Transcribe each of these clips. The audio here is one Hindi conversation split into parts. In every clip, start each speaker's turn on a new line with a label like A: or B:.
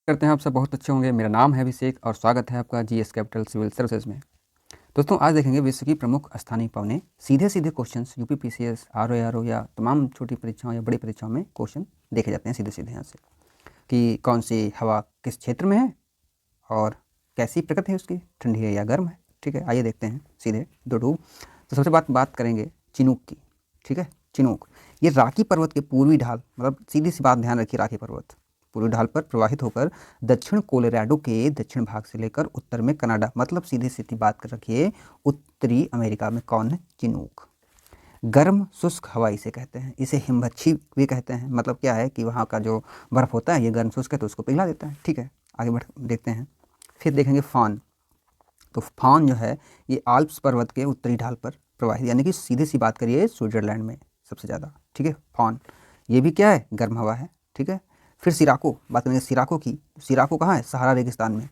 A: करते हैं आप सब बहुत अच्छे होंगे। मेरा नाम है अभिषेक और स्वागत है आपका जीएस कैपिटल सिविल सर्विसेज में। दोस्तों, आज देखेंगे विश्व की प्रमुख स्थानीय पवनें। सीधे सीधे क्वेश्चंस यूपी पीसीएस आरओ या तमाम छोटी परीक्षाओं या बड़ी परीक्षाओं में क्वेश्चन देखे जाते हैं सीधे सीधे यहाँ से कि कौन सी हवा किस क्षेत्र में है और कैसी प्रकृति है उसकी, ठंडी है या गर्म है। ठीक है, आइए देखते हैं सीधे दो डूब। तो सबसे बात करेंगे चिनूक की। ठीक है, चिनूक ये राकी पर्वत के पूर्वी ढाल, मतलब सीधी सी बात ध्यान रखिए, राकी पर्वत पूर्वी ढाल पर प्रवाहित होकर दक्षिण कोलोराडो के दक्षिण भाग से लेकर उत्तर में कनाडा, मतलब सीधी सीधी बात कर रखिए उत्तरी अमेरिका में कौन है? चिनूक। गर्म शुष्क हवा इसे कहते हैं, इसे हिमभक्षी भी कहते हैं। मतलब क्या है कि वहाँ का जो बर्फ होता है ये गर्म शुष्क है तो उसको पिघला देता है। ठीक है, आगे बढ़ देखते हैं। फिर देखेंगे फान। तो फान जो है ये आल्प्स पर्वत के उत्तरी ढाल पर प्रवाहित, यानी कि सीधी सी बात करिए स्विट्जरलैंड में सबसे ज़्यादा। ठीक है, फान ये भी क्या है? गर्म हवा है। ठीक है, फिर सिराको, बात करेंगे सिराको की। सिराको कहाँ है? सहारा रेगिस्तान में।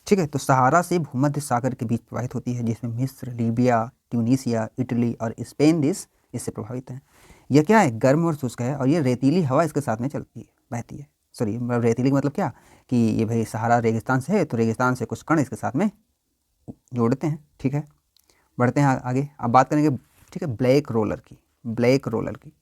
A: ठीक है, तो सहारा से भूमध्य सागर के बीच प्रवाहित होती है, जिसमें मिस्र, लीबिया, ट्यूनीसिया, इटली और स्पेन देश इससे प्रभावित हैं। यह क्या है? गर्म और शुष्क है और ये रेतीली हवा इसके साथ में चलती है, बहती है। सॉरी, मतलब रेतीली का मतलब क्या कि ये भाई सहारा रेगिस्तान से है तो रेगिस्तान से कुछ कण इसके साथ में जोड़ते हैं। ठीक है, बढ़ते हैं आगे। अब बात करेंगे, ठीक है, ब्लैक रोलर की। ब्लैक रोलर की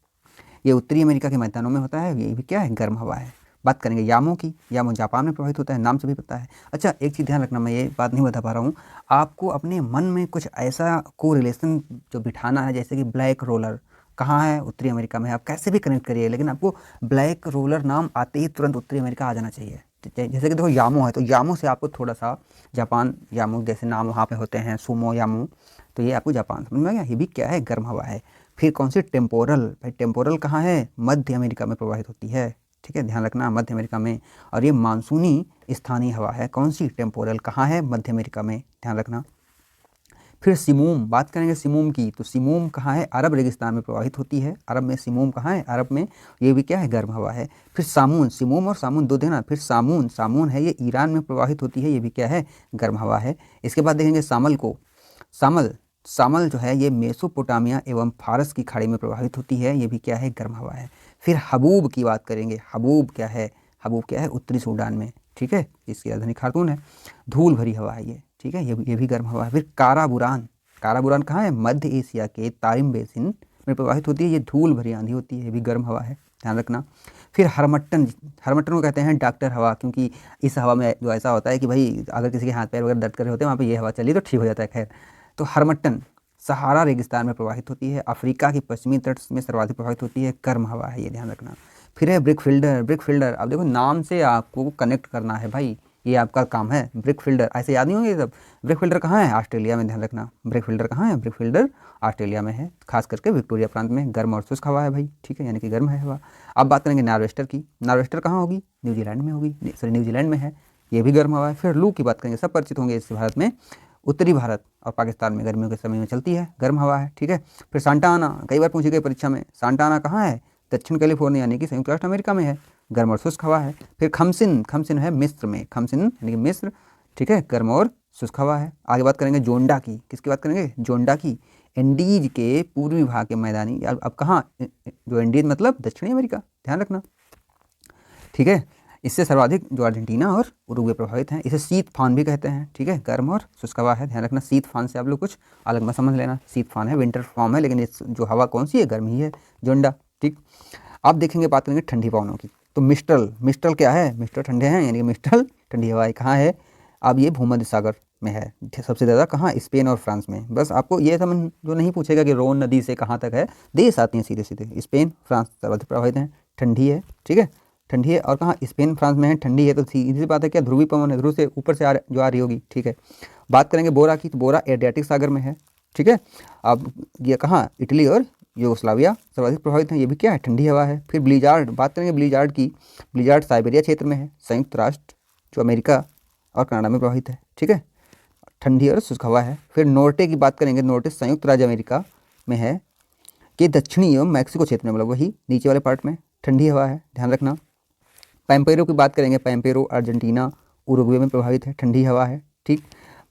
A: ये उत्तरी अमेरिका के मैदानों में होता है, ये भी क्या है? गर्म हवा है। बात करेंगे यामो की। यामो जापान में प्रभावित होता है, नाम से भी पता है। अच्छा, एक चीज़ ध्यान रखना, मैं ये बात नहीं बता पा रहा हूँ, आपको अपने मन में कुछ ऐसा को रिलेशन जो बिठाना है, जैसे कि ब्लैक रोलर कहाँ है? उत्तरी अमेरिका में है। आप कैसे भी कनेक्ट करिए, लेकिन आपको ब्लैक रोलर नाम आते ही तुरंत उत्तरी अमेरिका आ जाना चाहिए। जैसे कि देखो यामो है, तो यामो से आपको थोड़ा सा जापान, यामो जैसे नाम वहाँ पे होते हैं, सुमो यामो, तो ये आपको जापान समझ में आ गया। ये भी क्या है? गर्म हवा है। फिर कौन सी? टेम्पोरल। भाई टेम्पोरल कहाँ है? मध्य अमेरिका में प्रवाहित होती है। ठीक है, ध्यान रखना, मध्य अमेरिका में। और ये मानसूनी स्थानीय हवा है। कौन सी? टेम्पोरल। कहाँ है? मध्य अमेरिका में, ध्यान रखना। फिर सिमूम, बात करेंगे सिमूम की। तो सिमूम कहाँ है? अरब रेगिस्तान में प्रवाहित होती है। अरब में सिमूम कहाँ है? अरब में। ये भी क्या है? गर्म हवा है। फिर सामून, सिमूम और सामून दो देना। फिर सामून, सामून है ये ईरान में प्रवाहित होती है, ये भी क्या है? गर्म हवा है। इसके बाद देखेंगे सामल को। सामल, सामल जो है ये मेसोपोटामिया एवं फारस की खाड़ी में प्रवाहित होती है, ये भी क्या है? गर्म हवा है। फिर हबूब की बात करेंगे। हबूब क्या है? हबूब क्या है? उत्तरी सूडान में। ठीक है, इसकी राजधानी खार्तूम है। धूल भरी हवा है ये। ठीक है, ये भी गर्म हवा है। फिर काराबुरान, काराबुरान कहाँ है? मध्य एशिया के तारिम बेसिन में प्रवाहित होती है, ये धूल भरी आंधी होती है, ये भी गर्म हवा है, ध्यान रखना। फिर हरमट्टन, हरमट्टन को कहते हैं डॉक्टर हवा, क्योंकि इस हवा में जो ऐसा होता है कि भाई अगर किसी के हाथ पैर वगैरह दर्द कर रहे होते हैं वहाँ पे ये हवा चली तो ठीक हो जाता है। खैर, तो हरमट्टन सहारा रेगिस्तान में प्रवाहित होती है, अफ्रीका के पश्चिमी तट में सर्वाधिक प्रभावित होती है, गर्म हवा है, ये ध्यान रखना। फिर है ब्रिक फिल्डर। ब्रिक फिल्डर, अब देखो नाम से आपको कनेक्ट करना है भाई, ये आपका काम है। ब्रिक फिल्डर ऐसे याद नहीं होंगे सब। ब्रिक फिल्डर कहाँ है? ऑस्ट्रेलिया में, ध्यान रखना। ब्रिक फिल्डर कहाँ है? ब्रिक फिल्डर ऑस्ट्रेलिया में है, खास करके विक्टोरिया प्रांत में। गर्म और शुष्क हवा है भाई, ठीक है, यानी कि गर्म है हवा। अब बात करेंगे नार्वेस्टर की। नार्वेस्टर कहाँ होगी? न्यूजीलैंड में होगी, सॉरी न्यूजीलैंड में है, ये भी गर्म हवा है। फिर लू की बात करेंगे, सब परिचित होंगे इससे भारत में। उत्तरी भारत और पाकिस्तान में गर्मियों के समय में चलती है, गर्म हवा है। ठीक है, फिर सांता आना, कई बार पूछी गई परीक्षा में। सांता आना कहाँ है? दक्षिण कैलिफोर्निया यानी कि संयुक्त राष्ट्र अमेरिका में है, गर्म और शुष्क हवा है। फिर खमसिन, खमसिन है मिस्र में, खमसिन यानी कि मिस्र, ठीक है, गर्म और शुष्क हवा है। आगे बात करेंगे जोंडा की। किसकी बात करेंगे? जोंडा की। एंडीज के पूर्वी भाग के मैदानी, अब कहाँ? जो एंडीज मतलब दक्षिणी अमेरिका, ध्यान रखना। ठीक है, इससे सर्वाधिक जो अर्जेंटीना और उरुग्वे प्रभावित हैं। इसे शीत फान भी कहते हैं। ठीक है, गर्म और शुष्क हवा है, ध्यान रखना। शीत फान से आप लोग कुछ अलग मत समझ लेना, शीत फान है, विंटर फॉर्म है, लेकिन इस जो हवा कौन सी है? गर्म ही है, जोंडा। ठीक, अब देखेंगे, बात करेंगे ठंडी पवनों की। तो मिस्टल, मिस्टल क्या है? मिस्टल ठंडे हैं, यानी कि मिस्टल ठंडी हवाएं कहाँ है? अब ये भूमध्य सागर में है, सबसे ज़्यादा कहाँ? स्पेन और फ्रांस में। बस आपको ये समझ जो नहीं पूछेगा कि रोन नदी से कहाँ तक है, देश आती हैं सीधे सीधे। स्पेन फ्रांस सर्वाधिक प्रभावित हैं, ठंडी है। ठीक है, ठंडी है, और कहाँ? स्पेन फ्रांस में है, ठंडी है, तो सीधी सी बात है क्या? ध्रुवी पवन है, ध्रुव से ऊपर से जो आ रही होगी। ठीक है, बात करेंगे बोरा की। तो बोरा एड्रियाटिक सागर में है। ठीक है, अब ये कहाँ? इटली और यूगोस्लाविया सर्वाधिक प्रभावित हैं, ये भी क्या है? ठंडी हवा है। फिर ब्लिजार्ड, बात करेंगे ब्लिजार्ड की। ब्लिजार्ड साइबेरिया क्षेत्र में है, संयुक्त राष्ट्र जो अमेरिका और कनाडा में प्रभावित है। ठीक है, ठंडी और शुष्क हवा है। फिर नोर्टे की बात करेंगे। नोर्टे संयुक्त राज्य अमेरिका में है, कि दक्षिणी एवं मैक्सिको क्षेत्र में, मतलब वही नीचे वाले पार्ट में ठंडी हवा है, ध्यान रखना। पैम्पेरो की बात करेंगे। पैम्पेरो अर्जेंटीना उरुग्वे में प्रभावित है, ठंडी हवा है। ठीक,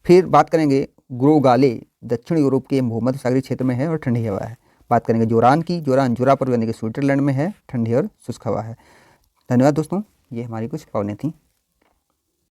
A: फिर बात करेंगे ग्रोगाले, दक्षिण यूरोप के भूमध्य सागरीय क्षेत्र में है और ठंडी हवा है। बात करेंगे जोरान की। जोरान जुरा पर्वत यानी कि स्विट्जरलैंड में है, ठंडी और शुष्क हवा है। धन्यवाद दोस्तों, ये हमारी कुछ पवनें थी।